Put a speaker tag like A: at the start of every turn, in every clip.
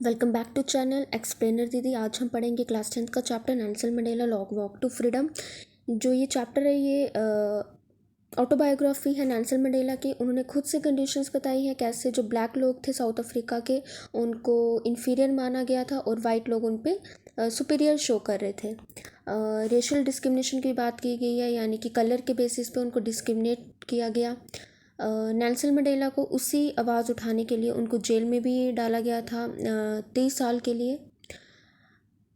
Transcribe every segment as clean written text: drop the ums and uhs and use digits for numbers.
A: Welcome back to channel explainer Didi. आज हम पढ़ेंगे क्लास 10th का chapter Nelson Mandela long walk to freedom. जो ये चैप्टर है ये ऑटोबायोग्राफी है नेल्सन मंडेला की। उन्होंने खुद से कंडीशंस बताई है कैसे जो ब्लैक लोग थे साउथ अफ्रीका के उनको इन्फीरियर माना गया था और वाइट लोग उन पे सुपीरियर शो कर रहे थे। रेशियल डिस्क्रिमिनेशन की बात की गई है, यानी कि कलर के बेसिस पे उनको डिस्क्रिमिनेट किया गया। नेल्सन मंडेला को उसी आवाज़ उठाने के लिए उनको जेल में भी डाला गया था 23 साल के लिए।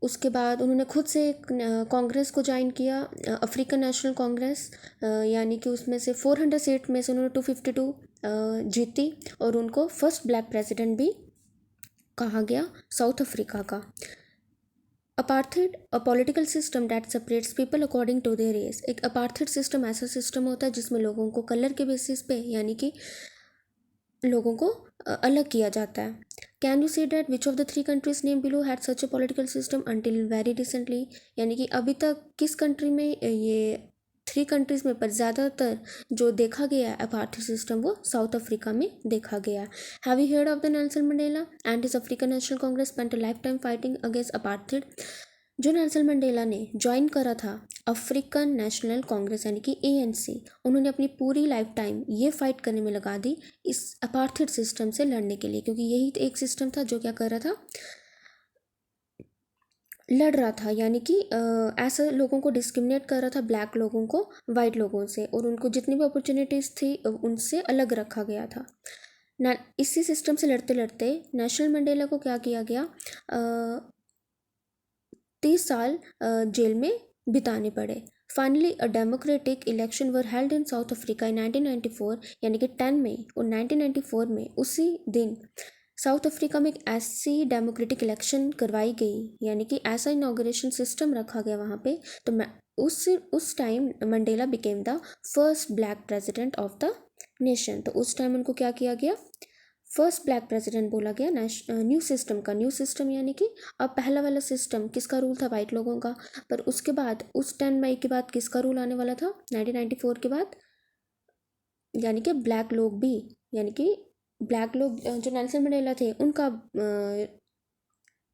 A: उसके बाद उन्होंने खुद से कांग्रेस को ज्वाइन किया, अफ्रीकन नेशनल कांग्रेस, यानी कि उसमें से 400 सीट में से उन्होंने 252 जीती और उनको फर्स्ट ब्लैक प्रेसिडेंट भी कहा गया साउथ अफ्रीका का। Apartheid a political system that separates people according to their race. एक अपार्थाइड सिस्टम ऐसा सिस्टम होता है जिसमें लोगों को कलर के बेसिस पे यानी कि लोगों को अलग किया जाता है। Can you see that which of the three countries name below had such a political system until very recently, यानी कि अभी तक किस कंट्री में ये थ्री कंट्रीज में पर ज़्यादातर जो देखा गया है अपार्थाइड सिस्टम वो साउथ अफ्रीका में देखा गया है। Have you heard of the Nelson Mandela and his African National Congress spent a life time fighting against apartheid. जो नेल्सन मंडेला ने ज्वाइन करा था अफ्रीकन नेशनल कांग्रेस यानी कि ANC, उन्होंने अपनी पूरी लाइफ टाइम ये फाइट करने में लगा दी इस अपार्थाइड सिस्टम से लड़ने के लिए, क्योंकि यही एक सिस्टम था जो क्या कर रहा था, लड़ रहा था, यानी कि ऐसे लोगों को डिस्क्रिमिनेट कर रहा था ब्लैक लोगों को वाइट लोगों से, और उनको जितनी भी अपॉर्चुनिटीज़ थी उनसे अलग रखा गया था ना। इसी सिस्टम से लड़ते लड़ते नेल्सन मंडेला को क्या किया गया, 30 साल जेल में बिताने पड़े। Finally a democratic election were held in South Africa in 1994, यानी कि 10 मई और 1994 में उसी दिन साउथ अफ्रीका में एक ऐसी डेमोक्रेटिक इलेक्शन करवाई गई, यानी कि ऐसा इनाग्रेशन सिस्टम रखा गया वहाँ पे। तो मैं उस time Mandela became the first black president of the nation. तो उस टाइम उनको क्या किया गया, फर्स्ट ब्लैक प्रेसिडेंट बोला गया न्यू सिस्टम का। न्यू सिस्टम यानी कि अब पहला वाला सिस्टम किसका रूल था, वाइट लोगों का, पर उसके बाद उस 10 मई के बाद किसका रूल आने वाला था 1994 के बाद, यानी कि ब्लैक लोग भी, यानी कि ब्लैक लोग जो नेल्सन मंडेला थे उनका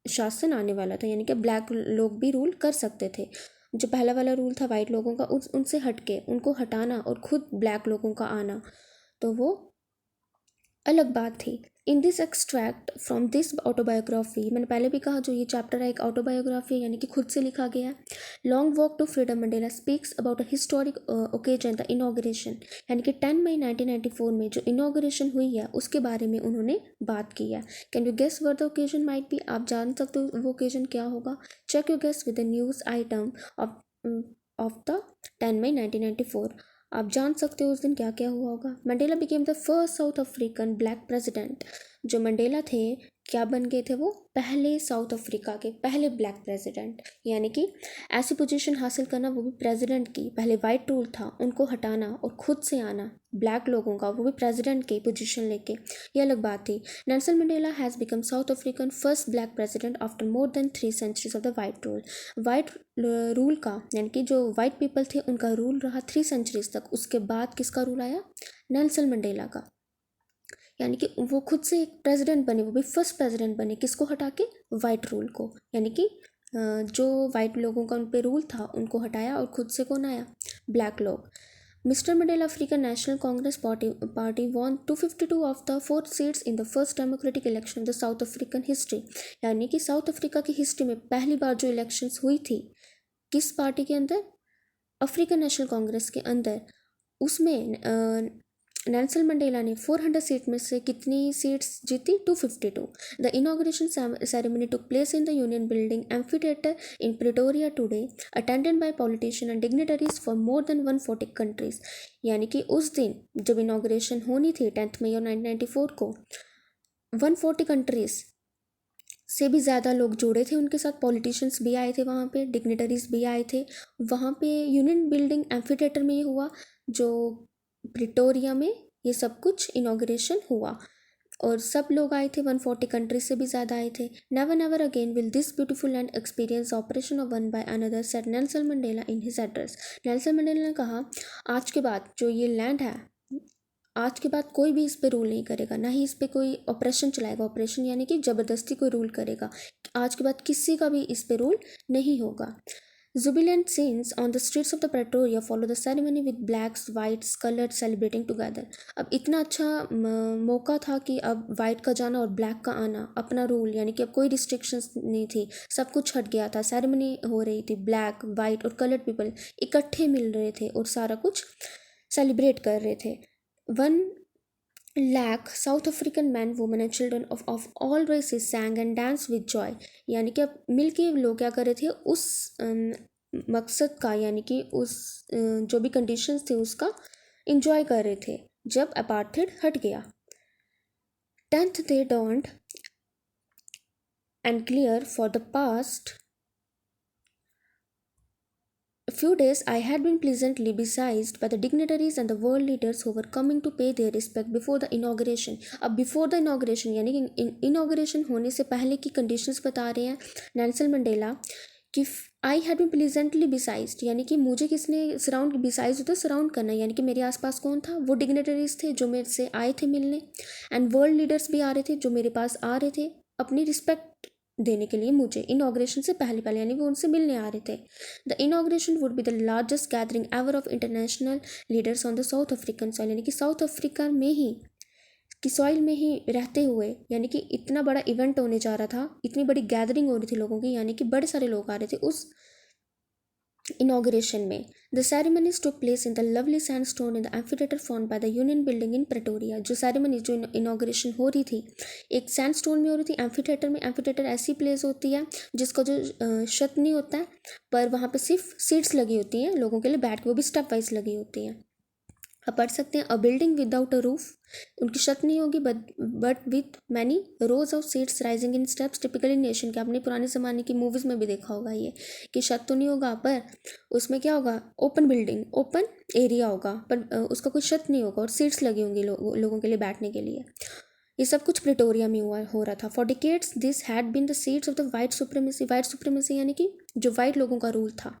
A: शासन आने वाला था, यानी कि ब्लैक लोग भी रूल कर सकते थे। जो पहला वाला रूल था वाइट लोगों का उनसे हटके उनको हटाना और खुद ब्लैक लोगों का आना, तो वो अलग बात थी। In this extract from this autobiography, मैंने पहले भी कहा जो ये चैप्टर है एक ऑटोबायोग्राफी यानी कि खुद से लिखा गया है। Long walk to freedom Mandela speaks about a historic occasion the inauguration, यानी कि 10 मई 1994 में जो इनाग्रेशन हुई है उसके बारे में उन्होंने बात की है। Can you guess what the occasion might be, आप जान सकते हो वो ओकेजन क्या होगा। Check you guess with the news item of the 10 May 1994। आप जान सकते हो उस दिन क्या क्या हुआ होगा। Mandela became the first south African black president. जो मंडेला थे क्या बन गए थे, वो पहले साउथ अफ्रीका के पहले ब्लैक प्रेसिडेंट, यानी कि ऐसी पोजीशन हासिल करना वो भी प्रेसिडेंट की। पहले वाइट रूल था उनको हटाना और खुद से आना ब्लैक लोगों का, वो भी प्रेसिडेंट की पोजीशन लेके, ये अलग बात थी। Nelson Mandela has become south African first black president after more than 3 centuries of the white rule. White rule का यानी कि जो वाइट पीपल थे उनका रूल रहा 3 centuries तक। उसके बाद किसका रूल आया, नेल्सन मंडेला का, यानी कि वो खुद से एक प्रेसिडेंट बने, वो भी फर्स्ट प्रेसिडेंट बने, किसको हटा के, वाइट रूल को, यानी कि जो वाइट लोगों का उन पे रूल था उनको हटाया और खुद से कौन आया, ब्लैक लोग। Mister Mandela African National Congress party won 252 of the 4 seats in the first democratic election of the South African history, यानी कि साउथ अफ्रीका की हिस्ट्री में पहली बार जो इलेक्शंस हुई थी किस पार्टी के अंदर, अफ्रीकन नेशनल कांग्रेस के अंदर, उसमें नेल्सन मंडेला ने 400 सीट में से कितनी सीट्स जीती, 252। The inauguration ceremony took place in the union building amphitheatre in Pretoria today, attended by politician and dignitaries for more than 140 countries, यानी कि उस दिन जब इनाग्रेशन होनी थी 10 मई और 1994 को 140 कंट्रीज से भी ज़्यादा लोग जुड़े थे उनके साथ, पॉलिटिशियंस भी आए थे वहाँ पे, डिग्निटरीज भी आए थे वहाँ पे। यूनियन बिल्डिंग एम्फीथिएटर में ये हुआ, जो प्रिटोरिया में ये सब कुछ इनाग्रेशन हुआ, और सब लोग आए थे 140 कंट्रीज से भी ज़्यादा आए थे। Never never again will this beautiful land experience operation of one by another, said Nelson Mandela in his address. Nelson Mandela ने कहा आज के बाद जो ये लैंड है आज के बाद कोई भी इस पे रूल नहीं करेगा, ना ही इस पे कोई ऑपरेशन चलाएगा। ऑपरेशन यानी कि ज़बरदस्ती कोई रूल करेगा। आज के बाद किसी का भी इस पे रूल नहीं होगा। Jubilant scenes on the streets of the Pretoria follow the ceremony with blacks, whites, colored celebrating together. अब इतना अच्छा मौका था कि अब वाइट का जाना और ब्लैक का आना, अपना रूल, यानी कि अब कोई रिस्ट्रिक्शंस नहीं थी, सब कुछ हट गया था। सेरेमनी हो रही थी, ब्लैक, वाइट और कलर्ड पीपल इकट्ठे मिल रहे थे और सारा कुछ सेलिब्रेट कर रहे थे। 1 lakh South African man, women and children of all races sang and dance with joy. यानी कि अब मिल के लोग क्या कर रहे थे, उस मकसद का, यानी कि उस जो भी कंडीशंस थे उसका इंजॉय कर रहे थे जब अपार्थाइड हट गया। 10th day dawned and clear for the past few days I had been pleasantly besieged by the dignitaries and the world leaders who were coming to pay their respect before the inauguration. अब before the inauguration यानी कि inauguration होने से पहले की conditions बता रहे हैं नेल्सन मंडेला कि आई हैड बीन प्लीजेंटली बिसाइज्ड, यानी कि मुझे किसने सराउंड, बिसाइज होता सराउंड करना, यानी कि मेरे आसपास कौन था, वो डिग्नेटरीज थे जो मेरे से आए थे मिलने, एंड वर्ल्ड लीडर्स भी आ रहे थे जो मेरे पास आ रहे थे अपनी रिस्पेक्ट देने के लिए मुझे इनाग्रेशन से पहले यानी वो उनसे मिलने आ रहे थे। The inauguration would be the largest gathering ever of international leaders on the South African soil, यानी कि साउथ अफ्रीका में ही की सॉइल में ही रहते हुए, यानी कि इतना बड़ा इवेंट होने जा रहा था, इतनी बड़ी गैदरिंग हो रही थी लोगों की, यानी कि बड़े सारे लोग आ रहे थे उस इनाग्रेशन में। The ceremonies took place in the lovely sandstone in the amphitheatre formed by the union building in Pretoria. जो सेरेमनी, जो इनाग्रेशन हो रही थी, एक सैंडस्टोन में हो रही थी, एम्फीथिएटर में। एम्फीथिएटर ऐसी प्लेस होती है जिसका जो छत नहीं होता है, पर वहाँ पे सिर्फ सीट्स लगी होती हैं लोगों के लिए बैठ के, वो भी स्टेप वाइज लगी होती हैं। आप पढ़ सकते हैं, अ बिल्डिंग विदाउट अ रूफ, उनकी छत नहीं होगी, but with many rose of seats rising in steps typically nation के। आपने पुराने ज़माने की मूवीज़ में भी देखा होगा ये, कि छत तो नहीं होगा पर उसमें क्या होगा, ओपन बिल्डिंग, ओपन एरिया होगा, पर उसका कोई छत नहीं होगा और सीट्स लगी होंगी लोगों के लिए बैठने के लिए। ये सब कुछ प्रिटोरिया में हो रहा था। For decades this had been the seats of the white supremacy. White supremacy यानी कि जो वाइट लोगों का रूल था,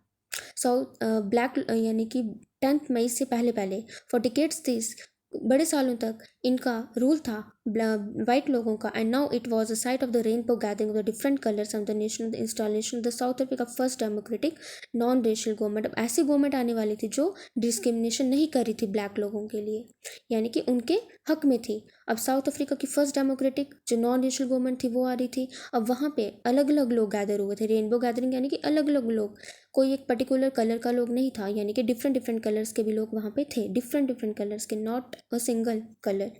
A: साउथ ब्लैक यानी कि 10 मई से पहले फॉर डिकेड्स दिस, बड़े सालों तक इनका रूल था वाइट लोगों का। And now it was a site of the rainbow gathering of the different colours of the nation, the installation the south Africa first democratic non racial government. अब ऐसी government आने वाली थी जो डिस्क्रिमिनेशन नहीं कर रही थी ब्लैक लोगों के लिए, यानी कि उनके हक में थी। अब साउथ अफ्रीका की फर्स्ट डेमोक्रेटिक जो नॉन रेशियल गवर्नमेंट थी वो आ रही थी। अब वहाँ पे अलग अलग लोग गैदर हुए थे, रेनबो गैदरिंग यानी कि अलग अलग लोग, कोई एक पर्टिकुलर कलर का लोग नहीं था, यानी कि डिफरेंट डिफरेंट कलर्स के भी लोग वहाँ पे थे, डिफरेंट डिफरेंट कलर्स के, नॉट अ सिंगल कलर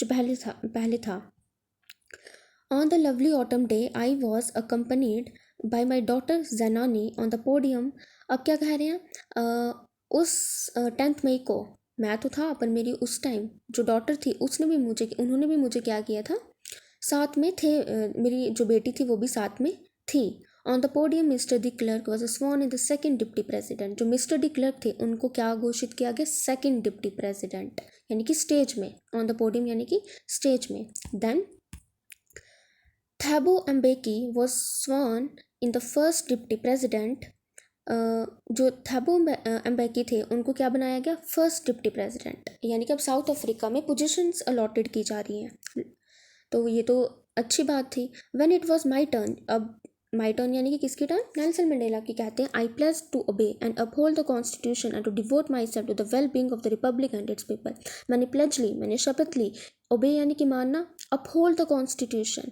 A: जो पहले था। On the lovely autumn day I was accompanied by my daughter Zenani on the podium. अब क्या कह रहे हैं, उस 10th मई को मैं तो था, पर मेरी उस टाइम जो डॉटर थी उन्होंने भी मुझे क्या किया था, साथ में थे, मेरी जो बेटी थी वो भी साथ में थी। On the podium Mr de Klerk was sworn in the second deputy president. जो मिस्टर डी क्लर्क थे उनको क्या घोषित किया गया, सेकेंड डिप्टी प्रेसिडेंट, यानी कि स्टेज में, ऑन द पोडियम यानी कि स्टेज में। Then Thabo Mbeki was sworn in the first deputy president. जो थैबो एम्बेकी थे उनको क्या बनाया गया, फर्स्ट डिप्टी प्रेसिडेंट, यानी कि अब साउथ अफ्रीका में पोजीशंस अलॉटेड की जा रही हैं, तो ये तो अच्छी बात थी। When it was my turn, अब माई टर्न यानी कि किसकी टर्न, नेल्सन मंडेला की, कहते हैं I pledge to obey and uphold the constitution and to devote myself to the well being of the republic and its people. मैंने pledge ली, मैंने शपथ ली, ओबे यानी कि मानना, अपहोल्ड द कॉन्स्टिट्यूशन,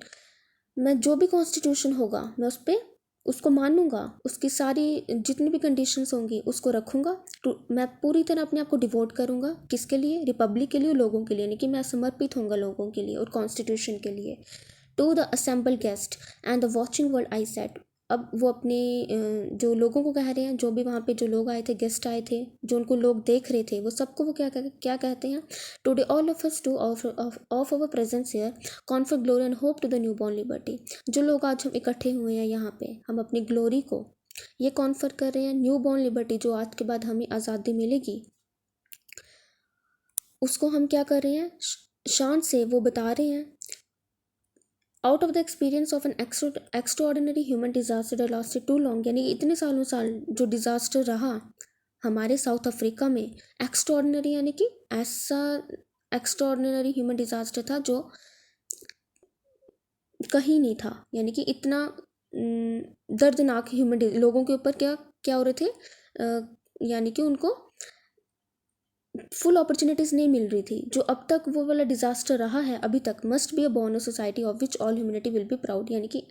A: मैं जो भी कॉन्स्टिट्यूशन होगा मैं उस पर उसको मानूंगा, उसकी सारी जितनी भी कंडीशंस होंगी उसको रखूंगा, तो मैं पूरी तरह अपने आप को डिवोट करूंगा, किसके लिए, रिपब्लिक के लिए, लोगों के लिए, यानी कि मैं समर्पित होऊंगा लोगों के लिए और कॉन्स्टिट्यूशन के लिए। To the assemble guest and the watching world I set. अब वो अपने जो लोगों को कह रहे हैं, जो भी वहाँ पे जो लोग आए थे, गेस्ट आए थे, जो उनको लोग देख रहे थे, वो सबको वो क्या कहते हैं, today all of us to of our presence here confer glory and hope to the new born liberty. जो लोग आज हम इकट्ठे हुए हैं यहाँ पे, हम अपनी ग्लोरी को ये कॉन्फर कर रहे हैं, न्यू बॉर्न लिबर्टी जो आज के बाद हमें आज़ादी मिलेगी, उसको हम क्या कर रहे हैं, शान से वो बता रहे हैं। Out of the experience of an extraordinary human disaster that lasted too long, यानी इतने साल जो डिजास्टर रहा हमारे साउथ अफ्रीका में, एक्स्ट्राऑर्डिनरी यानी कि एक्स्ट्रॉर्डिनरी ह्यूमन डिजास्टर था जो कहीं नहीं था, यानी कि इतना दर्दनाक ह्यूमन लोगों के ऊपर क्या क्या हो रहे थे, यानी कि उनको फुल अपॉर्चुनिटीज़ नहीं मिल रही थी। जो अब तक वो वाला डिजास्टर रहा है अभी तक, must be a born society of which all humanity will be proud, यानी कि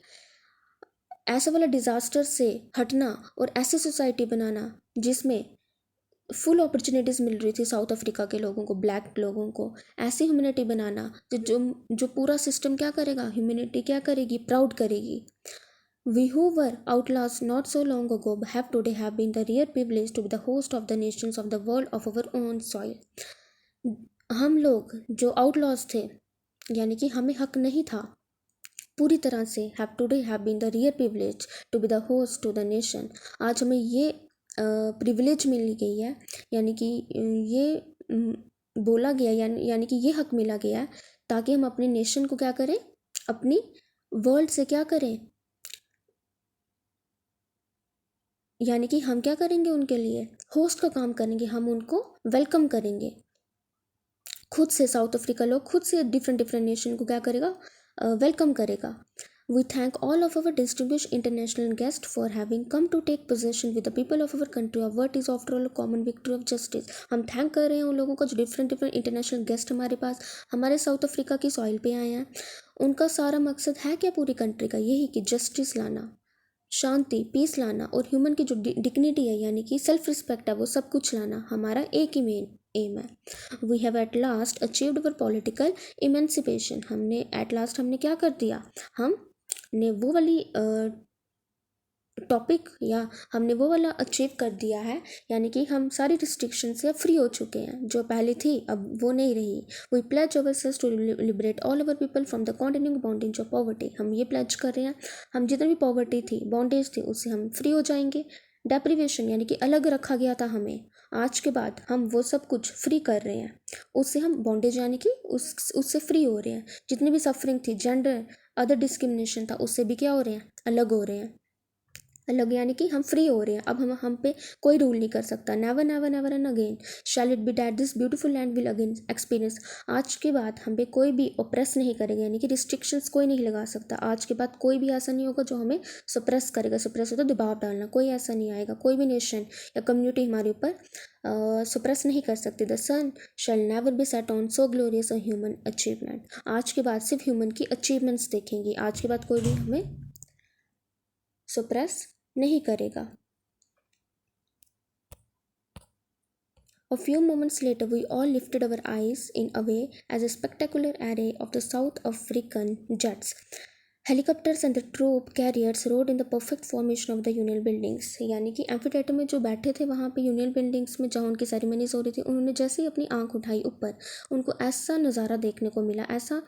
A: ऐसा वाला डिजास्टर से हटना और ऐसी सोसाइटी बनाना जिसमें फुल अपॉर्चुनिटीज़ मिल रही थी साउथ अफ्रीका के लोगों को, ब्लैक लोगों को, ऐसी ह्यूमैनिटी बनाना जो पूरा सिस्टम क्या करेगा, ह्यूमैनिटी क्या करेगी, प्राउड करेगी। We who were outlaws not so long ago have today have been the rare privilege to be the host of the nations of the world of our own soil. हम लोग जो outlaws थे, यानी कि हमें हक नहीं था पूरी तरह से, have today have been the rare privilege to be the host to the nation. आज हमें ये प्रिविलेज मिल गई है, यानी कि ये बोला गया, यानी कि ये हक मिला गया है ताकि हम अपने नेशन को क्या करें, अपनी वर्ल्ड से क्या करें, यानी कि हम क्या करेंगे, उनके लिए होस्ट का काम करेंगे, हम उनको वेलकम करेंगे खुद से। साउथ अफ्रीका लोग खुद से डिफरेंट डिफरेंट नेशन को क्या करेगा, वेलकम करेगा। We thank all of our distinguish international guest for having come to take possession with the people of our country of what is after all common victory of justice. हम thank कर रहे हैं उन लोगों का जो different different international guest हमारे पास, हमारे साउथ अफ्रीका की सॉइल पे आए हैं। उनका सारा मकसद है क्या पूरी कंट्री का, यही कि जस्टिस लाना, शांति, पीस लाना और ह्यूमन की जो डिग्निटी है, यानी कि सेल्फ रिस्पेक्ट है, वो सब कुछ लाना हमारा एक ही मेन एम है। We have at last achieved our political emancipation. हमने एट लास्ट हमने क्या कर दिया, हमने वो वाली टॉपिक या हमने वो वाला अचीव कर दिया है, यानी कि हम सारी रिस्ट्रिक्शन से अब फ्री हो चुके हैं, जो पहले थी अब वो नहीं रही। We pledge ourselves to liberate all our people from the continuing bondage of poverty. हम ये प्लेज कर रहे हैं, हम जितनी भी पॉवर्टी थी, बॉन्डेज थी, उससे हम फ्री हो जाएंगे। डेप्रीवेशन यानी कि अलग रखा गया था हमें, आज के बाद हम वो सब कुछ फ्री कर रहे हैं, उससे हम बॉन्डेज यानी कि उससे फ्री हो रहे हैं। जितनी भी सफरिंग थी, जेंडर अदर डिस्क्रिमिनेशन था, उससे भी क्या हो रहे हैं, अलग हो रहे हैं। अलग यानी कि हम फ्री हो रहे हैं, अब हम पे कोई रूल नहीं कर सकता। Never never never and again shall it be that this beautiful land will again experience. आज के बाद हम पे कोई भी ओप्रेस नहीं करेगा, यानी कि रिस्ट्रिक्शंस कोई नहीं लगा सकता। आज के बाद कोई भी ऐसा नहीं होगा जो हमें सप्रेस करेगा। सप्रेस होता है दबाव डालना, कोई ऐसा नहीं आएगा। कोई भी नेशन या कम्युनिटी हमारे ऊपर सप्रेस नहीं कर सकती। The sun shall never be set on so glorious a human achievement. आज के बाद सिर्फ ह्यूमन की अचीवमेंट्स देखेंगी, आज के बाद कोई भी हमें सप्रेस नहीं करेगा। A few moments later, we all lifted our eyes in awe as a spectacular array of the South African jets, helicopters and the troop carriers rode in the perfect formation of the Union buildings। यानी कि amphitheatre में जो बैठे थे वहाँ पे union buildings में जहाँ उनकी सेरेमनीज हो रही थी, उन्होंने जैसे ही अपनी आंख उठाई ऊपर, उनको ऐसा नज़ारा देखने को मिला, ऐसा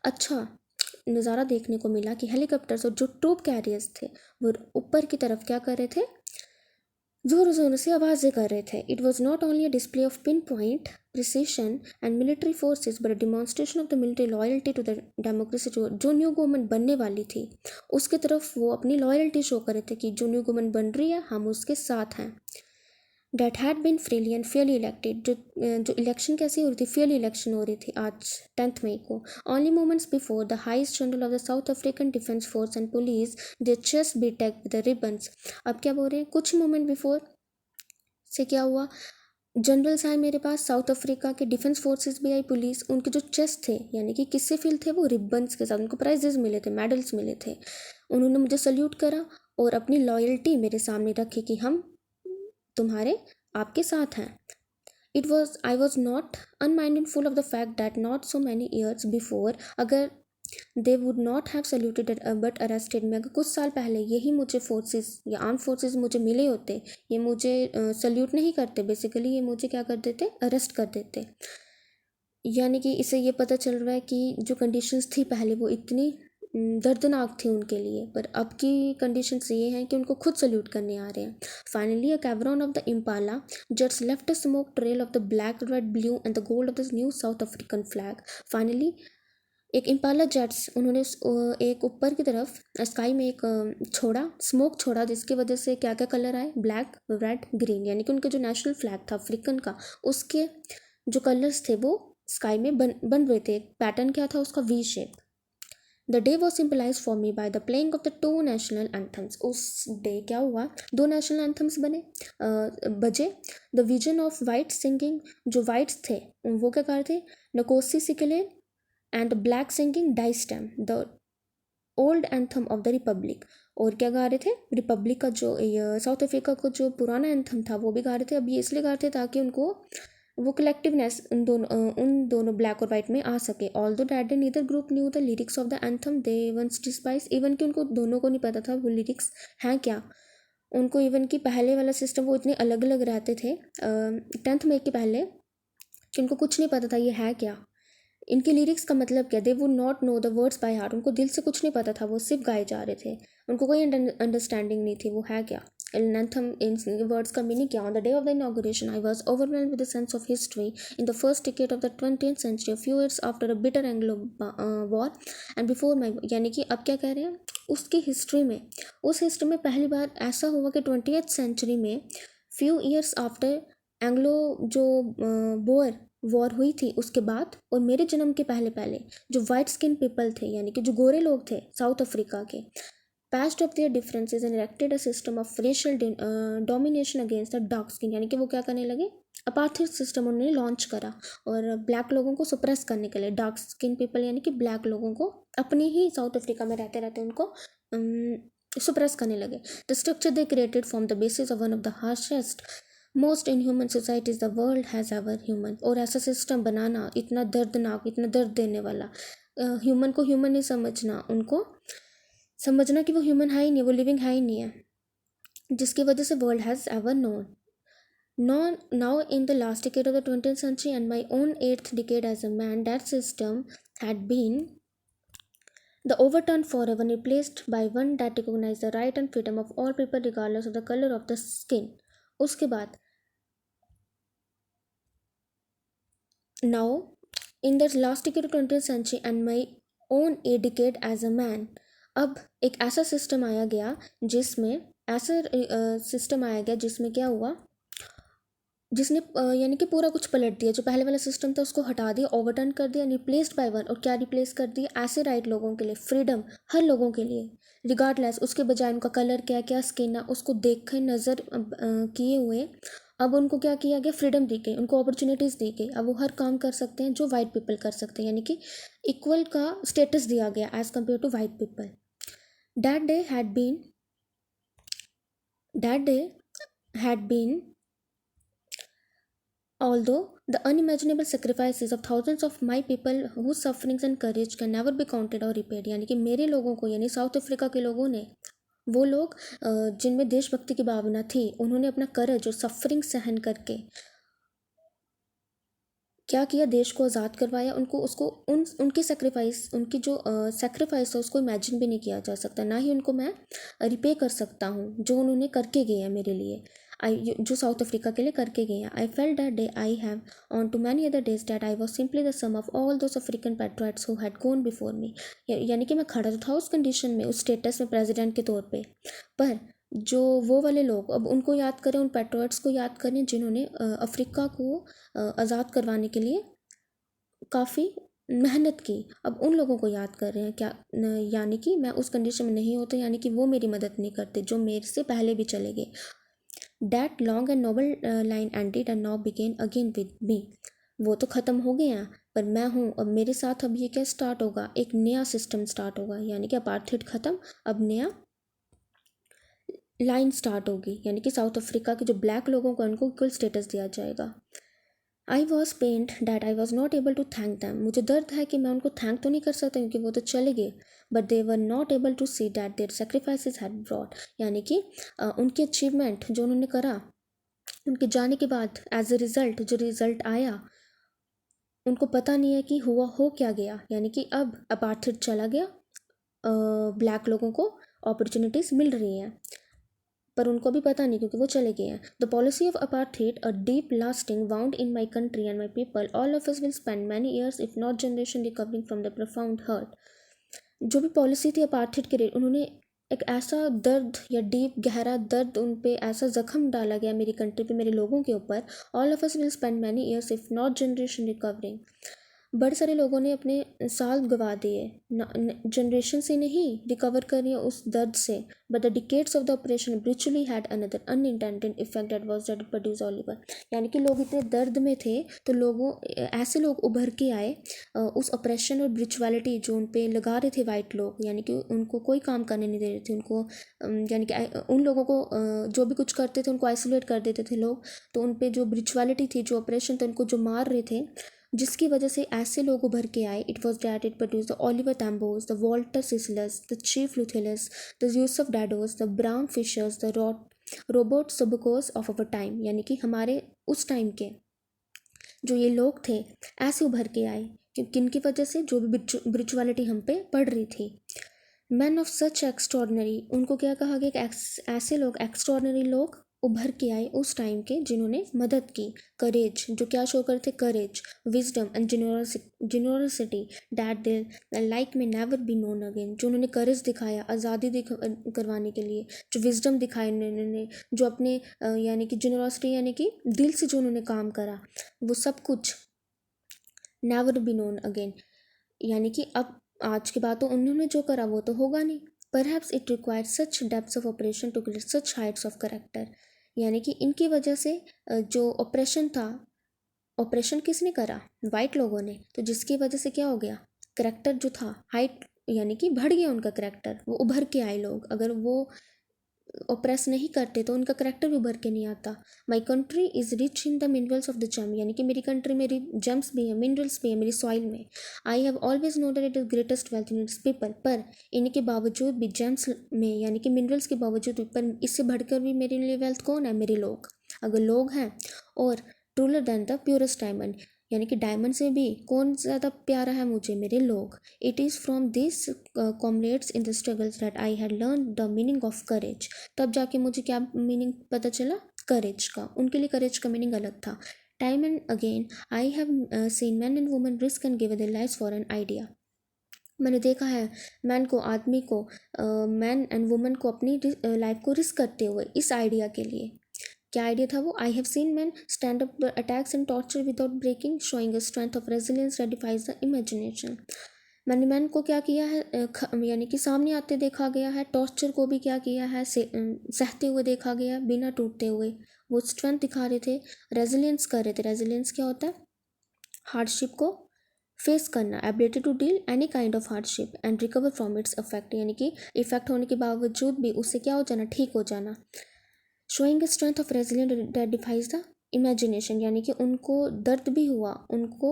A: अच्छा नज़ारा देखने को मिला कि हेलीकॉप्टर्स और जो ट्रूप कैरियर्स थे वो ऊपर की तरफ क्या कर रहे थे, जोर जोर से आवाज़ें कर रहे थे। It was not only a display of pin point precision and military forces but a demonstration of the military loyalty to the democracy. जो न्यू गवर्नमेंट बनने वाली थी उसके तरफ वो अपनी लॉयल्टी शो कर रहे थे कि जो न्यू गवर्नमेंट बन रही है हम उसके साथ हैं। That had been freely and fairly elected. जो इलेक्शन कैसी हो रही थी, फेयरली इलेक्शन हो रही थी आज 10 मई को। Only moments before the highest general of the South African defence force and police they chest be tag with the ribbons. अब क्या बोल रहे हैं, कुछ मोमेंट बिफोर से क्या हुआ, जनरल्स आए मेरे पास, साउथ अफ्रीका के डिफेंस फोर्सेस भी आई, पुलिस, उनके जो चेस्ट थे यानी कि किससे फिल थे, वो रिबन्स के साथ, उनको प्राइजेस मिले थे, मेडल्स मिले थे। उन्होंने मुझे सल्यूट करा और अपनी लॉयल्टी मेरे सामने रखी कि हम तुम्हारे आपके साथ हैं। I was not unmindful of the fact that not so many years before, अगर they would not have saluted but arrested me, अगर कुछ साल पहले यही मुझे फोर्सेस या आर्म फोर्सेस मुझे मिले होते, ये मुझे सल्यूट नहीं करते, बेसिकली ये मुझे क्या कर देते, अरेस्ट कर देते। यानी कि इससे ये पता चल रहा है कि जो कंडीशंस थी पहले वो इतनी दर्दनाक थी उनके लिए, पर अब की कंडीशंस ये हैं कि उनको खुद सल्यूट करने आ रहे हैं। Finally a cavern of the Impala just left a smoke trail of the black, red, blue and the gold of the new South African flag. Finally एक इम्पाला जेट्स उन्होंने एक ऊपर की तरफ स्काई में एक छोड़ा, स्मोक छोड़ा, जिसकी वजह से क्या क्या कलर आए, ब्लैक, रेड, ग्रीन, यानी कि उनके जो नेशनल फ्लैग था अफ्रीकन का, उसके जो कलर्स थे वो स्काई में बन रहे थे। पैटर्न क्या था उसका? V shape. The day was symbolised for me by the playing of the two national anthems. उस डे क्या हुआ? दो नेशनल एंथम्स बजे। The vision of white singing, जो वाइट्स थे वो क्या कर रहे थे? Nkosi Sikelel and black singing Die Stem the old anthem of the republic. और क्या गा रहे थे? रिपब्लिक का जो साउथ अफ्रीका का जो पुराना एंथम था वो भी गा रहे थे। अब ये इसलिए गा रहे थे ताकि उनको वो कलेक्टिवनेस उन दोनों ब्लैक और वाइट में आ सके। Although that day neither group knew the lyrics of the anthem they once despised. Even कि उनको दोनों को नहीं पता था वो लिरिक्स हैं क्या। उनको इवन कि पहले वाला सिस्टम वो इतने अलग अलग रहते थे 10th में के पहले कि उनको कुछ नहीं पता था ये है क्या, इनके लिरिक्स का मतलब क्या। They would not know the words by heart. उनको दिल से कुछ नहीं पता था, वो सिर्फ गाए जा रहे थे। उनको कोई अंडरस्टैंडिंग नहीं थी वो है क्या। एंथम इन वर्ड्स का मीनिंग क्या। On the day of the inauguration I was overwhelmed with the sense of history in the first decade of the 20th century, a few years after a bitter Anglo war and before my. यानी कि अब क्या कह रहे हैं, उसकी history में, उस हिस्ट्री में पहली बार ऐसा हुआ कि 20th सेंचुरी में फ्यू ईयर्स आफ्टर एंग्लो जो वॉर हुई थी उसके बाद, और मेरे जन्म के पहले पहले जो वाइट स्किन पीपल थे यानी कि जो गोरे लोग थे साउथ अफ्रीका के, patched up there differences and erected a system of racial domination against the dark skin. यानी कि वो क्या करने लगे? अपार्थाइड सिस्टम उन्होंने लॉन्च करा और ब्लैक लोगों को सुप्रेस करने के लिए, डार्क स्किन पीपल यानी कि ब्लैक लोगों को अपने ही साउथ अफ्रीका में रहते रहते उनको सुप्रेस करने लगे। The structure they created form the basis of one of the harshest most inhuman societies the world has ever human. और ऐसा सिस्टम बनाना इतना दर्दनाक, इतना दर्द देने वाला, ह्यूमन को ह्यूमन नहीं समझना, उनको समझना कि वो ह्यूमन है ही नहीं, वो लिविंग है ही नहीं है, जिसकी वजह से world has ever known. Now in the last decade of the 20th century and my own 8th decade as a man, that system had been the overturned forever and replaced by one that recognized the right and freedom of all people regardless of the color of the skin. उसके बाद now in the last decade of 20th century and my own a decade as a man, अब एक ऐसा system आया गया जिसमें क्या हुआ, जिसने यानी कि पूरा कुछ पलट दिया। जो पहले वाला सिस्टम था उसको हटा दिया, ओवरटर्न कर दिया, रिप्लेस्ड बाय वन। और क्या रिप्लेस कर दिया? ऐसे राइट लोगों के लिए, फ्रीडम हर लोगों के लिए रिगार्डलेस, उसके बजाय उनका कलर क्या, क्या स्किन है उसको देख कर नज़र किए हुए अब उनको क्या किया गया? फ्रीडम दी गई, उनको अपॉर्चुनिटीज़ दी गई। अब वो हर काम कर सकते हैं जो वाइट पीपल कर सकते हैं, यानी कि इक्वल का स्टेटस दिया गया as compared to white people. That day had been although the unimaginable sacrifices of thousands of my people whose sufferings and courage can never be counted or repaid। यानी कि मेरे लोगों को, यानी साउथ अफ्रीका के लोगों ने, वो लोग जिनमें देशभक्ति की भावना थी, उन्होंने अपना करज और सफरिंग सहन करके क्या किया? देश को आज़ाद करवाया। उनको उसको उनकी सेक्रीफाइस, उनकी जो सेक्रीफाइस है उसको इमेजिन भी नहीं किया जा सकता, ना ही उनको मैं रिपे कर सकता हूँ जो उन्होंने करके गए हैं मेरे लिए, जो साउथ अफ्रीका के लिए करके गए हैं। I felt that day I have on too many other days that I was simply the sum of all those African patriots who had gone before me. यानी कि मैं खड़ा तो था उस कंडीशन में, उस स्टेटस में प्रेसिडेंट के तौर पर, पर जो वो वाले लोग, अब उनको याद करें, उन पैट्रियट्स को याद करें जिन्होंने अफ्रीका को आज़ाद करवाने के लिए काफ़ी मेहनत की। अब उन लोगों को याद कर रहे हैं क्या, यानी कि मैं उस कंडीशन में नहीं होता, यानी कि वो मेरी मदद नहीं करते जो मेरे से पहले भी चले गए। That long and noble line ended and now began again with me. वो तो ख़त्म हो गए हैं पर मैं हूँ, अब मेरे साथ अब ये क्या स्टार्ट होगा? एक नया सिस्टम स्टार्ट होगा, यानी कि अपार्थाइड ख़त्म, अब नया लाइन स्टार्ट होगी, यानी कि साउथ अफ्रीका के जो ब्लैक लोगों को उनको इक्वल स्टेटस दिया जाएगा। I was pained that I was not able to thank them. मुझे दर्द है कि मैं उनको थैंक तो नहीं कर सकता क्योंकि वो तो चले गए, but they were not able to see that their sacrifices had brought. यानी कि उनकी अचीवमेंट जो उन्होंने करा उनके जाने के बाद, एज ए रिज़ल्ट जो रिज़ल्ट आया, उनको पता नहीं है कि हुआ हो क्या गया। यानी कि अब अपार्थाइड चला गया, ब्लैक लोगों को अपॉर्चुनिटीज़ मिल रही हैं, पर उनको भी पता नहीं क्योंकि वो चले गए हैं। The policy of apartheid a deep lasting wound in my country and my people, all of us will spend many years if not generation recovering from the profound hurt. जो भी पॉलिसी थी अपार्थाइड के लिए, उन्होंने एक ऐसा दर्द या डीप गहरा दर्द उन पे ऐसा जख्म डाला गया मेरी कंट्री पे, मेरे लोगों के ऊपर। All of us will spend many years if not generation recovering. बड़े सारे लोगों ने अपने साल गंवा दिए, जनरेशन से नहीं रिकवर कर रही है उस दर्द से। But the decades of the oppression brutality had another unintended effect that was that produce Oliver. यानी कि लोग इतने दर्द में थे तो लोगों ऐसे लोग उभर के आए उस ऑपरेशन और ब्रिचुअलिटी जो उन पे लगा रहे थे वाइट लोग, यानी कि उनको कोई काम करने नहीं दे रहे थे उनको, यानी कि उन लोगों को जो भी कुछ करते थे उनको आइसोलेट कर देते थे लोग। तो उन पे जो ब्रिचुअलिटी थी, जो ऑपरेशन था, उनको जो मार रहे थे, जिसकी वजह से ऐसे लोग उभर के आए। It was that it produce the Oliver Tambos, the Walter Sisulus, the Chief Luthulis, the Yusuf Dadoos, the Bram Fischers, the Robert Sobukwes of our time. यानी कि हमारे उस टाइम के जो ये लोग थे ऐसे उभर के आए किनकी वजह से, जो भी ब्रिचुअलिटी हम पे पड़ रही थी। मैन ऑफ सच एक्स्ट्रॉर्डनरी, उनको क्या कहा गया कि ऐसे लोग, एक्स्ट्रॉर्डनरी लोग उभर के आए उस टाइम के जिन्होंने मदद की। करेज, जो क्या शो करते, courage, wisdom and generosity that they like may never be known again. जो उन्होंने करेज दिखाया आज़ादी करवाने के लिए, जो विजडम दिखाई उन्होंने, जो अपने यानी कि जिनोरसिटी यानी कि दिल से जो उन्होंने काम करा, वो सब कुछ नेवर बी नोन अगेन। यानी कि अब आज के बाद तो उन्होंने जो करा वो तो होगा नहीं। Perhaps it required such depths of operation to create such heights of character. यानी कि इनकी वजह से जो ऑपरेशन था, ऑपरेशन किसने करा, वाइट लोगों ने, तो जिसकी वजह से क्या हो गया, करेक्टर जो था हाइट, यानी कि बढ़ गया उनका करेक्टर, वो उभर के आए लोग। अगर वो ऑप्रेस नहीं करते तो उनका करेक्टर भी उभर के नहीं आता। My country is rich in the minerals of the gem, यानी कि मेरी कंट्री में जेम्स भी है, मिनरल्स भी है मेरी सॉइल में। I have always know that it is greatest wealth in its people. पर इनके बावजूद भी, जेम्स में यानी कि मिनरल्स के बावजूद भी, पर इससे बढ़कर भी मेरे लिए वेल्थ कौन है, मेरे लोग। अगर लोग हैं, और ट्रूलर दैन द प्योरेस्ट डायमंड, यानी कि डायमंड से भी कौन ज़्यादा प्यारा है मुझे, मेरे लोग। It is from this comrades in the struggles that I had learn the meaning of courage. तब जाके मुझे क्या मीनिंग पता चला, करेज का। उनके लिए करेज का मीनिंग अलग था। Time and again I have seen man and women risk and give their lives for an idea. मैंने देखा है मैन को, आदमी को, मैन एंड वुमेन को अपनी लाइफ को रिस्क करते हुए इस आइडिया के लिए। क्या आइडिया था वो, I have seen man stand up attacks and torture without breaking, showing a strength of resilience that defies the imagination. मैंने मैन को क्या किया है, यानी कि सामने आते देखा गया है, टॉर्चर को भी क्या किया है, सहते हुए देखा गया बिना टूटते हुए। वो स्ट्रेंथ दिखा रहे थे, रेजिलियंस कर रहे थे। रेजिलियंस क्या होता है, हार्डशिप को फेस करना, ability to deal any kind of hardship and recover from its effect, यानी कि इफेक्ट होने के बावजूद भी उससे क्या हो जाना, ठीक हो जाना। Showing a strength of resilient that defies the imagination, यानी कि उनको दर्द भी हुआ, उनको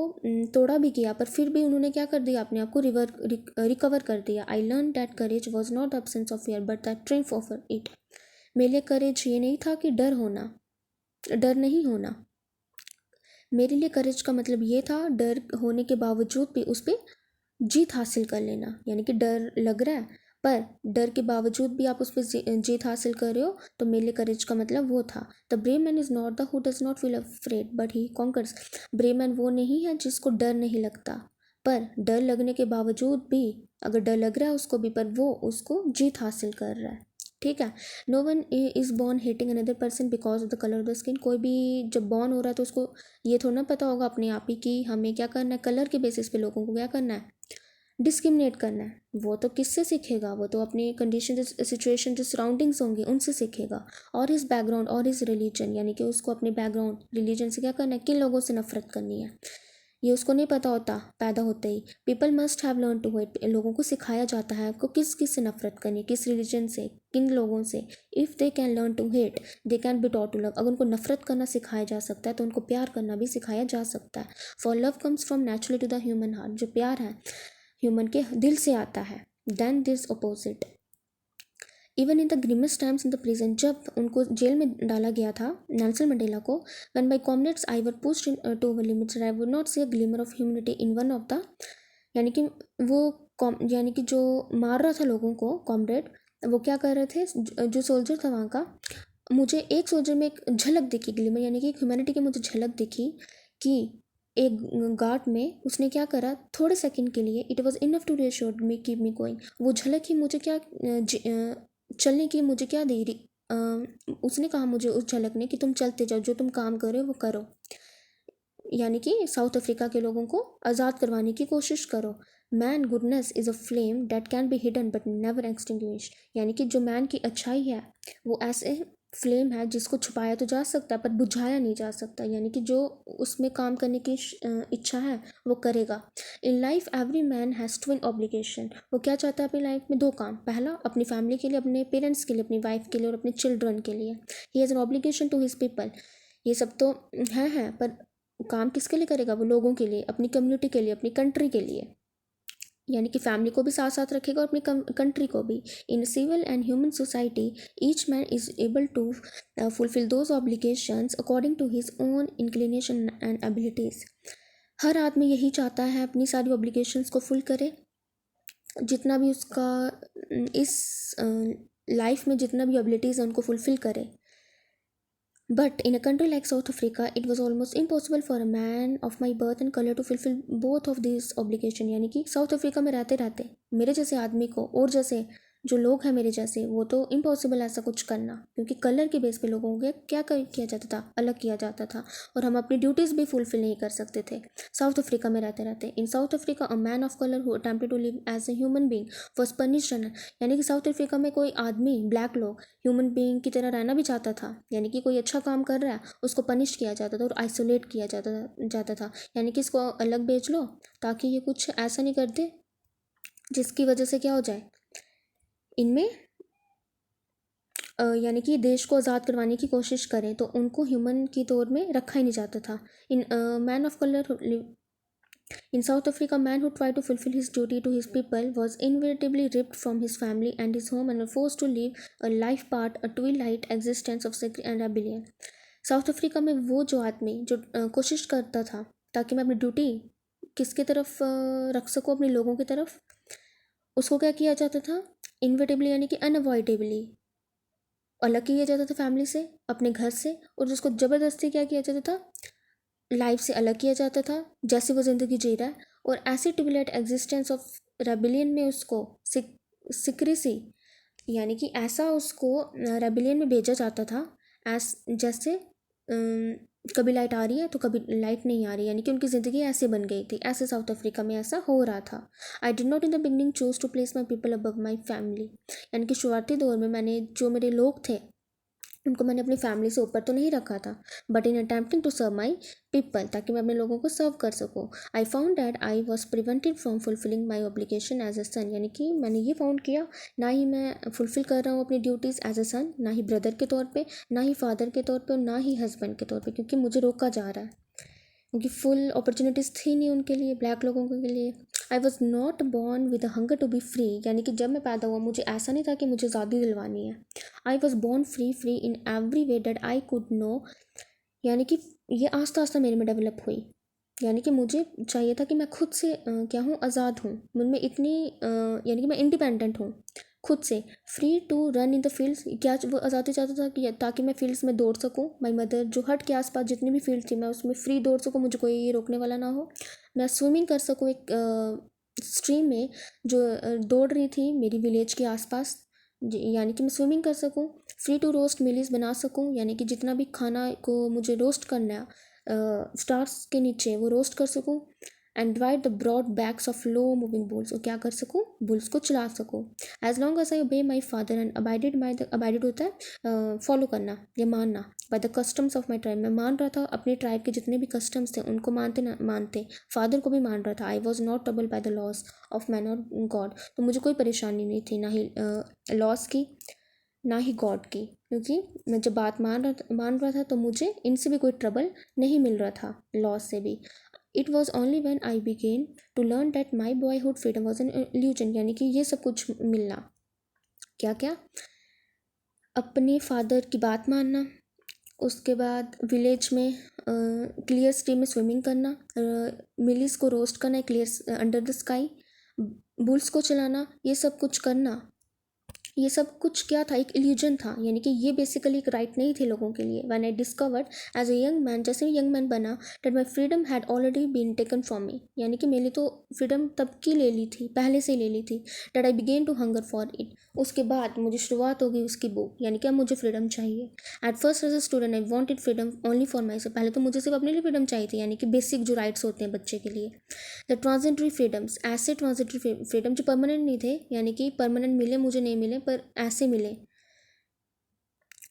A: तोड़ा भी किया, पर फिर भी उन्होंने क्या कर दिया, अपने आप को रिकवर कर दिया। I learn that courage was not the absence of fear but the triumph of it. मेरे लिए करेज ये नहीं था कि डर होना, डर नहीं होना। मेरे लिए करेज का मतलब ये था, डर होने के बावजूद भी उस पर जीत हासिल कर लेना। यानी कि डर लग रहा है, पर डर के बावजूद भी आप उस पर जीत हासिल कर रहे हो, तो मेरे लिए करेज का मतलब वो था। The brave man is not the who does not feel afraid but he conquers. Brave man वो नहीं है जिसको डर नहीं लगता, पर डर लगने के बावजूद भी, अगर डर लग रहा है उसको भी, पर वो उसको जीत हासिल कर रहा है। ठीक है। No one is born hating another person because of the colour of the skin. कोई भी जब बॉर्न हो रहा है तो उसको ये थोड़ा ना पता होगा अपने आप ही कि हमें क्या करना है, कलर के बेसिस पे लोगों को क्या करना है, डिस्क्रिमिनेट करना है। वो तो किससे सीखेगा, वो तो अपनी कंडीशन, जो सिचुएशन, जो सराउंडिंग्स होंगी उनसे सीखेगा। और इस बैकग्राउंड और इस रिलीजन, यानी कि उसको अपने बैकग्राउंड रिलीजन से क्या करना है, किन लोगों से नफरत करनी है, ये उसको नहीं पता होता पैदा होते ही। People must have learn to hate, लोगों को सिखाया जाता है आपको किस किस से नफरत करनी है, किस रिलीजन से, किन लोगों से। If they can learn to hate they can be taught to love. अगर उनको नफरत करना सिखाया जा सकता है तो उनको प्यार करना भी सिखाया जा सकता है। For love comes from naturally to the human heart, जो प्यार है ह्यूमन के दिल से आता है। Then this opposite even in the grimmest times in the prison, जब उनको जेल में डाला गया था नेल्सन मंडेला को, when my comrades I were pushed in to limits I would not see a glimmer of humanity in one of the, यानी कि वो यानी कि जो मार रहा था लोगों को कॉमरेड, वो क्या कर रहे थे, जो सोल्जर था वहाँ का, मुझे एक सोल्जर में एक झलक दिखी, ग्लिमर यानी कि ह्यूमैनिटी की मुझे झलक दिखी कि एक गार्ड में उसने क्या करा, थोड़े सेकंड के लिए, it was enough to reassure me keep me going, वो झलक ही मुझे क्या चलने की मुझे क्या दे रही, उसने कहा मुझे उस झलक ने कि तुम चलते जाओ, जो तुम काम कर रहे हो वो करो, यानी कि साउथ अफ्रीका के लोगों को आज़ाद करवाने की कोशिश करो। Man goodness is a flame date can be hidden but never extinguish, यानी कि जो मैन की अच्छाई है वो ऐसे फ्लेम है जिसको छुपाया तो जा सकता है पर बुझाया नहीं जा सकता, यानी कि जो उसमें काम करने की इच्छा है वो करेगा। In life every man has twin obligation, वो क्या चाहता है अपनी लाइफ में, दो काम, पहला अपनी फैमिली के लिए, अपने पेरेंट्स के लिए, अपनी वाइफ के लिए और अपने चिल्ड्रन के लिए। He has an obligation to his people, ये सब तो है पर काम किसके लिए करेगा, वो लोगों के लिए, अपनी कम्युनिटी के लिए, अपनी कंट्री के लिए, यानी कि फैमिली को भी साथ साथ रखेगा और अपनी कंट्री को भी। In civil and human society each man is able to fulfil those obligations according to his own inclination and abilities, हर आदमी यही चाहता है अपनी सारी ऑब्लिगेशंस को फुल करे, जितना भी उसका इस लाइफ में जितना भी एबिलिटीज़ है उनको फुलफिल करे। But in a country like South Africa, it was almost impossible for a man of my birth and color to fulfill both of these obligations, यानी कि साउथ अफ्रीका में रहते रहते मेरे जैसे आदमी को और जैसे जो लोग हैं मेरे जैसे, वो तो इम्पॉसिबल ऐसा कुछ करना, क्योंकि कलर के बेस पे लोगों को किया जाता था, अलग किया जाता था, और हम अपनी ड्यूटीज़ भी फुलफिल नहीं कर सकते थे साउथ अफ्रीका में रहते रहते। In South Africa a man of colour who attempted to live as a human being was punished, यानी कि साउथ अफ्रीका में कोई आदमी, ब्लैक लोग, ह्यूमन बीइंग की तरह रहना भी चाहता था, यानी कि कोई अच्छा काम कर रहा है उसको पनिश किया जाता था और आइसोलेट किया जाता था, यानी कि इसको अलग बेच लो ताकि ये कुछ ऐसा नहीं कर दे जिसकी वजह से क्या हो जाए, इनमें यानी कि देश को आज़ाद करवाने की कोशिश करें, तो उनको ह्यूमन की तौर में रखा ही नहीं जाता था। In man of colour In South Africa, a man who tried to fulfill his duty to his people was inevitably ripped from his family and his home and was forced to live a life part, a twilight existence of secret and rebellion. South Africa में वो जो आदमी जो कोशिश करता था ताकि मैं अपनी ड्यूटी किसके तरफ रख सकूँ, अपने लोगों की तरफ, उसको क्या किया जाता था, इनविटेबली यानी कि अनअवॉइडेबली अलग किया जाता था फैमिली से, अपने घर से, और उसको ज़बरदस्ती क्या किया जाता था, लाइफ से अलग किया जाता था जैसे वो ज़िंदगी जी रहा है, और ऐसी ट्यूबलेट एग्जिस्टेंस ऑफ रेबिलियन में उसको सिक्रेसी, यानी कि ऐसा उसको रेबिलियन में भेजा जाता था जैसे कभी लाइट आ रही है तो कभी लाइट नहीं आ रही, यानी कि उनकी ज़िंदगी ऐसे बन गई थी, ऐसे साउथ अफ्रीका में ऐसा हो रहा था। I did not in the beginning choose to place my people above my family, यानी कि शुरुआती दौर में मैंने जो मेरे लोग थे उनको मैंने अपनी फैमिली से ऊपर तो नहीं रखा था, but in attempting to serve my people, ताकि मैं अपने लोगों को सर्व कर सकूँ, I found that I was prevented from fulfilling my obligation as a son, यानी कि मैंने ये फाउंड किया ना ही मैं फुलफिल कर रहा हूँ अपनी ड्यूटीज़ एज अ सन, ना ही ब्रदर के तौर पे, ना ही फादर के तौर पे, और ना ही हस्बैंड के तौर पे, क्योंकि मुझे रोका जा रहा है, क्योंकि फुल अपॉर्चुनिटीज़ थी नहीं उनके लिए, ब्लैक लोगों के लिए। I was not born with hunger to be free, यानी कि जब मैं पैदा हुआ मुझे ऐसा नहीं था कि मुझे आज़ादी दिलवानी है। I was born free in every way that I could know, यानी कि ये आस्ता आस्ता मेरे में डेवलप हुई, यानी कि मुझे चाहिए था कि मैं खुद से क्या हूँ, आज़ाद हूँ, मुझमें इतनी यानी कि मैं इंडिपेंडेंट हूँ खुद से, free to run in the fields, क्या वो आज़ादी चाहता था कि ताकि मैं फील्ड्स में दौड़ सकूँ, माई मदर जो हट के आसपास जितनी भी फील्ड थी मैं उसमें फ्री दौड़ सकूँ, मुझे कोई ये रोकने वाला ना हो, मैं स्विमिंग कर सकूँ एक स्ट्रीम में जो दौड़ रही थी मेरी विलेज के आसपास, यानी कि मैं स्विमिंग कर सकूँ, फ्री टू रोस्ट मिलीज बना सकूँ, यानी कि जितना भी खाना को मुझे रोस्ट करना है स्टार्स के नीचे वो रोस्ट कर सकूँ, and ride the broad backs of low moving bulls, और क्या कर सकूँ, बुल्स को चला सकूँ, एज लॉन्ग एज आई ओबे माई फादर एंड अबाइडेड होता है फॉलो करना या मानना, by the customs of my tribe, मैं मान रहा था अपने ट्राइब के जितने भी कस्टम्स थे उनको मानते ना मानते, फादर को भी मान रहा था, आई was not trouble by the loss of man और गॉड, तो मुझे कोई परेशानी नहीं थी ना ही लॉस की ना ही गॉड की, क्योंकि मैं जब बात मान रहा था तो मुझे इनसे भी कोई ट्रबल नहीं मिल रहा था, लॉस से भी। It was only when I began to learn that my boyhood freedom was an illusion, यानी कि ये सब कुछ मिलना, क्या क्या, अपने फादर की बात मानना, उसके बाद विलेज में क्लियर स्ट्रीम में स्विमिंग करना, मिलीज को रोस्ट करना clear under the sky, bulls को चलाना, ये सब कुछ करना ये सब कुछ क्या था, एक इल्यूजन था, यानी कि ये बेसिकली एक राइट नहीं थे लोगों के लिए। When I discovered as a young man, जैसे यंग मैन बना, that my freedom had already been taken from me, यानी कि मेरी तो फ्रीडम तब की ले ली थी, पहले से ही ले ली थी। That I began to hunger for it, उसके बाद मुझे शुरुआत हो गई उसकी बुक, यानी कि अब मुझे फ्रीडम चाहिए। At first as a student I wanted freedom only for myself, पहले तो मुझे सिर्फ अपने लिए फ्रीडम चाहिए थी, यानी कि बेसिक जो राइट्स होते हैं बच्चे के लिए। द ट्रांजिटरी फ्रीडम्स, ऐसे ट्रांजिटरी फ्रीडम जो परमानेंट नहीं थे, यानी कि परमानेंट मिले मुझे नहीं मिले पर ऐसे मिले,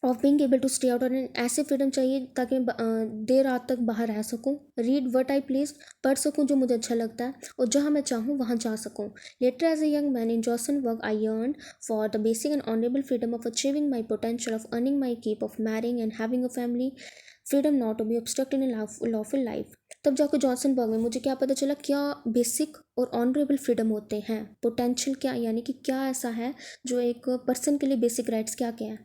A: of being able to stay out, और ऐसे फ्रीडम चाहिए ताकि मैं देर रात तक बाहर रह सकूँ, रीड वट आई प्लीज, पढ़ सकूँ जो मुझे अच्छा लगता है, और जहाँ मैं चाहूँ वहाँ जा सकूँ। Later as a young man in Johannesburg I yearn for the basic and honourable freedom of achieving my potential, of earning my keep, of marrying and having a family, freedom not to be obstruct in lawful life. तब जाकर जॉनसनबर्ग में मुझे क्या पता चला क्या basic और honourable freedom होते हैं। पोटेंशियल क्या, यानी कि क्या ऐसा है जो एक पर्सन के लिए बेसिक राइट्स क्या क्या है,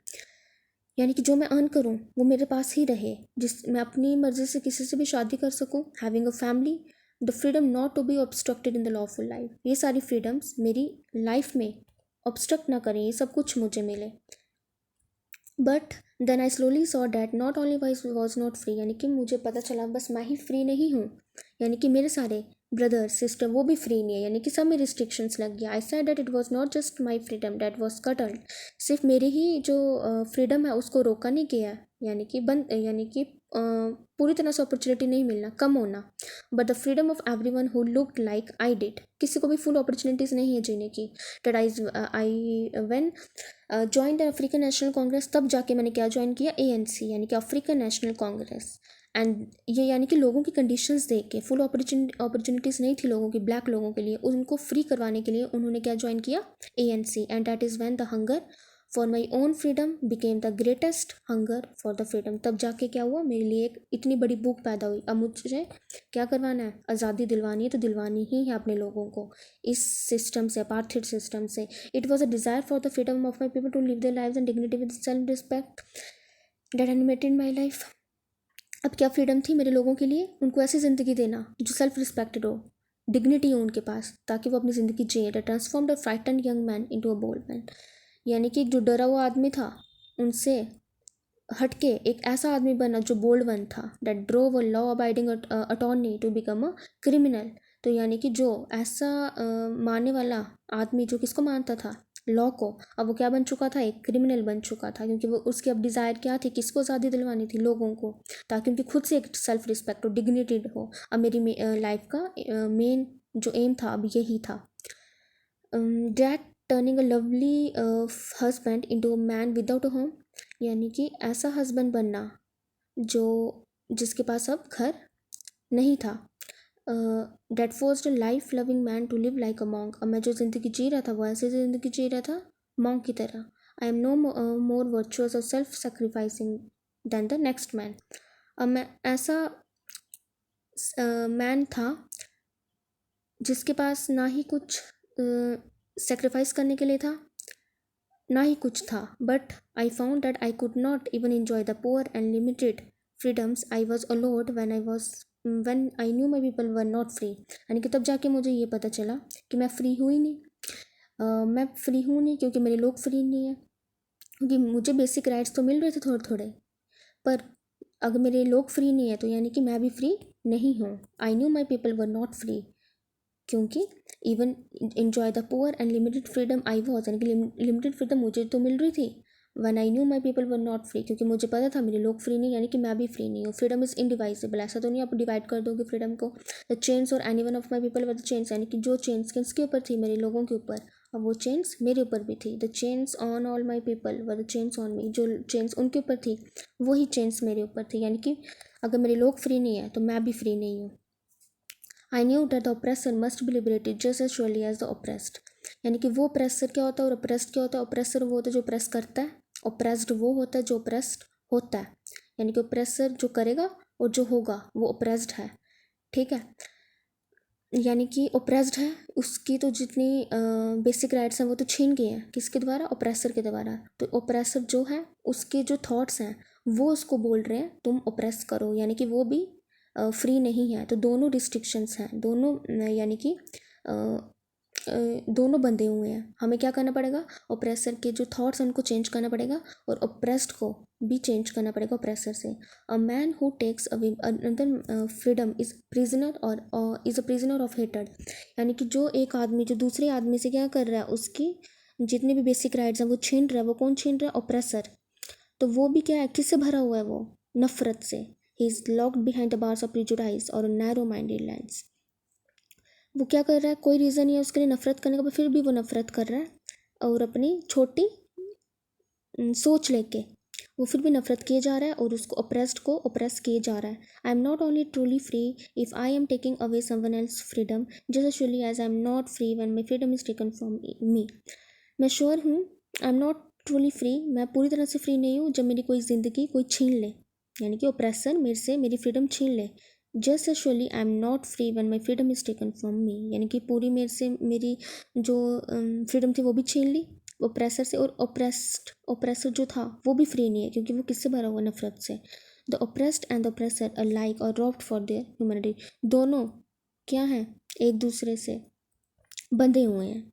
A: यानी कि जो मैं अर्न करूँ वो मेरे पास ही रहे, जिस मैं अपनी मर्ज़ी से किसी से भी शादी कर सकूँ, having a family, the freedom not to be obstructed in the lawful life, ये सारी फ्रीडम्स मेरी लाइफ में ऑब्स्ट्रक्ट ना करें, ये सब कुछ मुझे मिले। But then I slowly saw that not only wise was not free, यानी कि मुझे पता चला बस मैं ही फ्री नहीं हूँ, यानी कि मेरे सारे ब्रदर सिस्टर वो भी फ्री नहीं है, यानी कि सब में रिस्ट्रिक्शंस लग गया। I said that it was not just my freedom that was curtailed, सिर्फ मेरी ही जो फ्रीडम है उसको रोका नहीं गया है, यानी कि बंद, यानी कि पूरी तरह से अपॉर्चुनिटी नहीं मिलना, कम होना, but the freedom of every one who looked like I did, किसी को भी फुल अपॉर्चुनिटीज़ नहीं है जीने की। That I when join the African National Congress, तब जाके मैंने क्या ज्वाइन किया, ANC, यानी कि अफ्रीकन नेशनल कांग्रेस। एंड ये यानी कि लोगों की कंडीशंस देख के, फुल अपॉर्चुनिटीज़ नहीं थी लोगों की, ब्लैक लोगों के लिए, उनको फ्री करवाने के लिए उन्होंने क्या ज्वाइन किया, ANC। And that is when the hunger for my own freedom became the greatest hunger for the freedom. तब जाके क्या हुआ, मेरे लिए एक इतनी बड़ी बुक पैदा हुई, अब मुझे क्या करवाना है, आज़ादी दिलवानी है, तो दिलवानी ही है अपने लोगों को इस सिस्टम से, अपार्थाइड सिस्टम से। It was a desire for the freedom of my people to live their lives and dignity with self respect that animated my life. अब क्या फ्रीडम थी मेरे लोगों के लिए, उनको ऐसी ज़िंदगी देना जो सेल्फ रिस्पेक्टेड हो, डिग्निटी हो उनके पास, ताकि वो अपनी ज़िंदगी जिए। The transformed a frightened young man into a bold man, यानी कि जो डरा हुआ आदमी था उनसे हटके एक ऐसा आदमी बना जो बोल्ड वन था। That drove a law abiding attorney to become a criminal, तो यानी कि जो ऐसा मानने वाला आदमी जो किसको मानता था, लॉ को, अब वो क्या बन चुका था, एक क्रिमिनल बन चुका था, क्योंकि वो उसकी अब डिज़ायर क्या थी, किसको आज़ादी दिलवानी थी, लोगों को, ताकि उनकी खुद से एक सेल्फ रिस्पेक्ट हो, डिग्निटी हो। अब मेरी लाइफ का मेन जो एम था अब यही था। That turning a lovely husband into a man without a home, यानी कि ऐसा हस्बैंड बनना जो जिसके पास अब घर नहीं था। That forced life loving man to live like a monk, अब मैं जो ज़िंदगी जी रहा था वो ऐसी ज़िंदगी जी रहा था मॉन्क की तरह। I am no more virtuous और self sacrificing than the next man, अब मैं ऐसा मैन था जिसके पास ना ही कुछ सेक्रीफाइस करने के लिए था, ना ही कुछ था। But I found that I could not even enjoy the poor and limited freedoms I was allowed when I knew my people were not free, यानी कि तब जाके मुझे ये पता चला कि मैं फ्री हुई नहीं। मैं फ्री हूँ नहीं क्योंकि मेरे लोग फ्री नहीं है, क्योंकि मुझे बेसिक राइट्स तो मिल रहे थे थोड़े थोड़े, पर अगर मेरे लोग फ्री नहीं है तो यानी कि मैं भी फ्री नहीं हूँ। I knew my people were not free, क्योंकि even enjoy the poor and limited freedom I was, यानी कि लिमिटेड फ्रीडम मुझे तो मिल रही थी। When I knew my people were not free, क्योंकि मुझे पता था मेरे लोग फ्री नहीं, यानी कि मैं भी फ्री नहीं हूँ। फ्रीडम इज इनडिवाइजेबल, ऐसा तो नहीं आप डिवाइड कर दोगे फ्रीडम को। द चेन्स और any one of my people were the chains, यानी कि जो चेन्स किसके ऊपर थी, मेरे लोगों के ऊपर, अब वो चेन्स मेरे ऊपर भी थी। The chains on all my people were the chains on me, जो चेन्स उनके ऊपर थी वही चेन्स मेरे ऊपर थी, यानी कि अगर मेरे लोग फ्री नहीं है तो मैं भी फ्री नहीं हूँ। I knew that the oppressor must be liberated just as surely as the oppressed, यानी कि वो ऑप्रेसर क्या होता है और ऑप्रेस्ड क्या होता है। ऑप्रेसर वो होता है जो ऑप्रेस करता है, ऑप्रेस्ड वो होता है जो ऑप्रेस्ड होता है, यानी कि ऑप्रेसर जो करेगा और जो होगा वो ऑप्रेस्ड है, ठीक है। यानी कि ऑप्रेस्ड है, उसकी तो जितनी बेसिक राइट्स हैं वो तो छीन गए हैं, किसके द्वारा, ऑप्रेसर के द्वारा। तो ऑप्रेसर जो है उसके जो थॉट्स हैं वो उसको बोल रहे हैं तुम ऑप्रेस करो, यानी कि वो भी फ्री नहीं है। तो दोनों रिस्ट्रिक्शंस हैं, दोनों यानी कि दोनों बंधे हुए हैं। हमें क्या करना पड़ेगा, ओप्रेसर के जो थॉट्स हैं उनको चेंज करना पड़ेगा और ओप्रेस्ड को भी चेंज करना पड़ेगा ओप्रेसर से। A man who takes away another freedom is prisoner और इज अ प्रिजनर ऑफ हेटेड। यानी कि जो एक आदमी जो दूसरे आदमी से क्या कर रहा है, उसकी जितने भी बेसिक राइट्स हैं वो छीन रहा है, वो कौन छीन रहा है, ओप्रेसर। तो वो भी क्या है, किससे भरा हुआ है, वो नफरत से। He is locked behind the bars of prejudice और नैरो माइंडेड लाइन्स। वो क्या कर रहा है, कोई रीज़न नहीं है उसके लिए नफरत करने का, पर फिर भी वो नफरत कर रहा है और अपनी छोटी सोच लेके वो फिर भी नफरत किए जा रहा है और उसको ओप्रेस्ड को ओप्रेस किए जा रहा है। I am not only truly free if I am taking away someone else freedom just as as I am not free when my freedom is taken from me. मैं श्योर हूँ, I am not truly free, मैं पूरी तरह से free नहीं हूँ जब मेरी कोई ज़िंदगी कोई छीन ले, यानी कि ओप्रेसर मेरे से मेरी फ्रीडम छीन ले। Just assuredly I am not free when my freedom is taken from me, यानी कि पूरी मेरे से मेरी जो फ्रीडम थी वो भी छीन ली ओप्रेसर से। और ओप्रेसर जो था वो भी फ्री नहीं है, क्योंकि वो किससे भरा हुआ, नफरत से। The oppressed and the oppressor alike और रॉब्ड फॉर देयर ह्यूमैनिटी। दोनों क्या हैं, एक दूसरे से बंधे हुए हैं।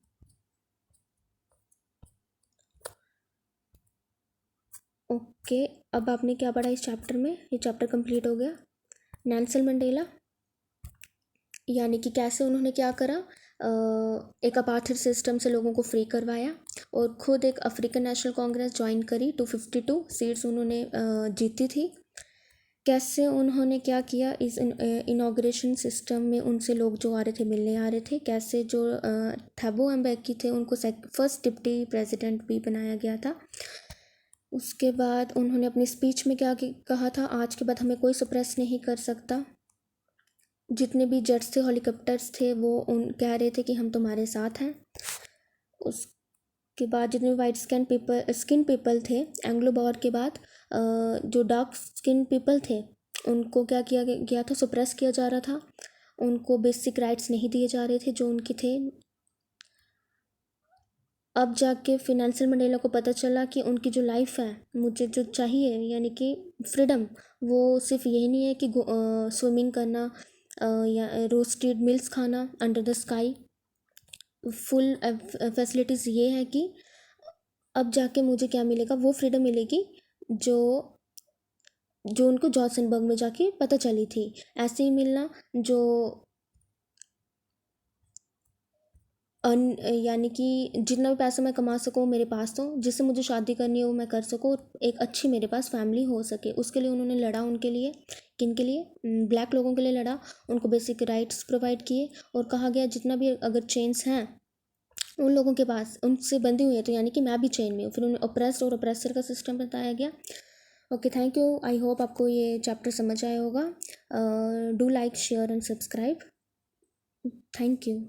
A: ओके, अब आपने क्या पढ़ा इस चैप्टर में, ये चैप्टर कंप्लीट हो गया। नेल्सन मंडेला, यानी कि कैसे उन्होंने क्या करा, एक अपार्थाइड सिस्टम से लोगों को फ्री करवाया और खुद एक अफ्रीकन नेशनल कांग्रेस ज्वाइन करी। 252 सीट्स उन्होंने जीती थी। कैसे उन्होंने क्या किया, इस इनाग्रेशन सिस्टम में उनसे लोग जो आ रहे थे, मिलने आ रहे थे। कैसे जो थैबो एम्बेकी थे उनको फर्स्ट डिप्टी प्रेसिडेंट भी बनाया गया था। उसके बाद उन्होंने अपनी स्पीच में क्या कहा था, आज के बाद हमें कोई सप्रेस नहीं कर सकता। जितने भी जेट्स थे, हेलीकॉप्टर्स थे, वो उन कह रहे थे कि हम तुम्हारे साथ हैं। उसके बाद जितने वाइट स्किन पीपल थे, एंग्लो वॉर के बाद जो डार्क स्किन पीपल थे उनको क्या किया गया था, सप्रेस किया जा रहा था। उनको बेसिक राइट्स नहीं दिए जा रहे थे जो उनके थे। अब जाके फिर नेल्सन मंडेला को पता चला कि उनकी जो लाइफ है, मुझे जो चाहिए यानी कि फ्रीडम, वो सिर्फ यही नहीं है कि स्विमिंग करना या रोस्टेड मिल्स खाना under the sky. Full facilities ये है कि अब जाके मुझे क्या मिलेगा, वो फ्रीडम मिलेगी जो जो उनको जॉन्सनबर्ग में जाके पता चली थी। ऐसे ही मिलना जो यानी कि जितना भी पैसा मैं कमा सकूँ मेरे पास हो, जिससे मुझे शादी करनी हो वो मैं कर सकूँ, एक अच्छी मेरे पास फैमिली हो सके, उसके लिए उन्होंने लड़ा। उनके लिए, किन के लिए, ब्लैक लोगों के लिए लड़ा। उनको बेसिक राइट्स प्रोवाइड किए और कहा गया जितना भी अगर चेन्स हैं उन लोगों के पास उनसे बंधी हुई है तो यानी कि मैं भी चेन में हूँ। फिर उन्हें ओप्रेस्ड और ओप्रेसर का सिस्टम बताया गया। Okay, thank you. I hope आपको ये चैप्टर समझ आया होगा। Do like, share and subscribe. Thank you.